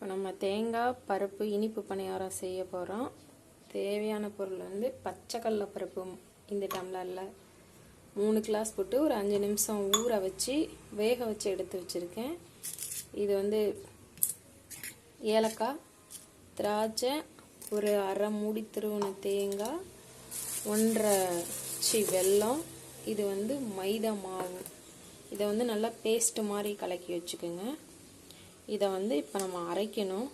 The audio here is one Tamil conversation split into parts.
இப்போ நம்ம தேங்காய் பருப்பு இனிப்பு பணியாரம் செய்ய போகிறோம். தேவையான பொருள் வந்து பச்சைக்கடலை பருப்பு இந்த டம்ளரில் 3 கிளாஸ் போட்டு ஒரு 5 நிமிஷம் ஊற வச்சு வேக வச்சு எடுத்து வச்சுருக்கேன். இது வந்து ஏலக்காய், திராட்சை, ஒரு அரை மூடி திருவன தேங்காய், 1.5 வெல்லம், இது வந்து மைதா மாவு. இதை வந்து நல்லா பேஸ்ட் மாதிரி கலக்கி வச்சுக்கோங்க. இதை வந்து இப்போ நம்ம அரைக்கணும்.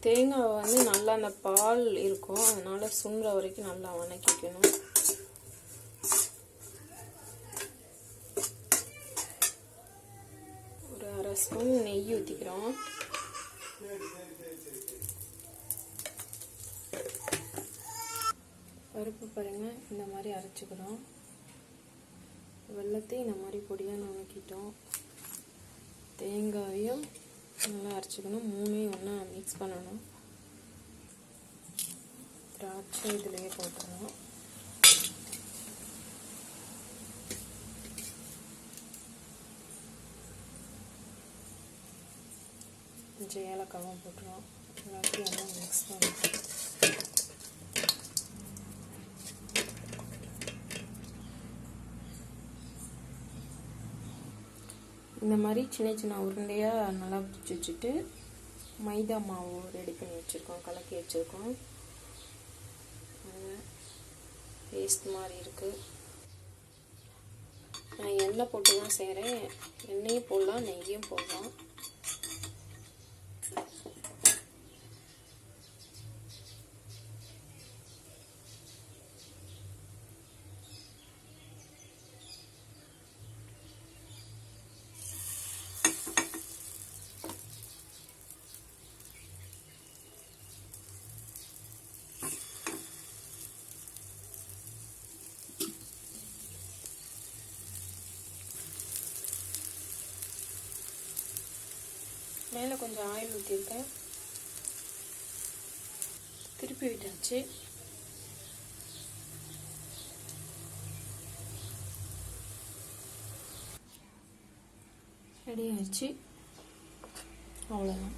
தேங்காய் வந்து நல்லா அந்த பால் இருக்கும், அதனால சுண்டுற வரைக்கும் நல்லா வணக்கிக்கணும். ஒரு அரை ஸ்பூன் நெய் ஊற்றிக்கிறோம். பருப்பு பாருங்க, இந்த மாதிரி அரைச்சிக்கிறோம். வெல்லத்தையும் இந்த மாதிரி பொடியாக நுணுக்கிட்டோம். தேங்காயும் நல்லா அரைச்சிக்கணும். 3ஐயும் ஒன்றா மிக்ஸ் பண்ணணும். திராட்சை இதுலேயே போட்டுறணும். கொஞ்சம் ஏலக்காவும் போட்டுருவோம். எல்லாத்தையும் ஒன்றா மிக்ஸ் பண்ணணும். இந்த மாதிரி சின்ன சின்ன உருண்டையாக நல்லா பிடிச்சி வச்சுட்டு மைதா மாவு ரெடி பண்ணி வச்சுருக்கோம், கலக்கி வச்சுருக்கோம். பேஸ்ட் மாதிரி இருக்குது. நான் எண்ணெய் போட்டு தான் செய்கிறேன். எண்ணெயும் போடலாம், நெய்யும் போடலாம். மேலே கொஞ்சம் ஆயில் ஊற்றிருக்கேன். திருப்பி விட்டாச்சு. ரெடி ஆயிடுச்சு. அவ்வளோதான்.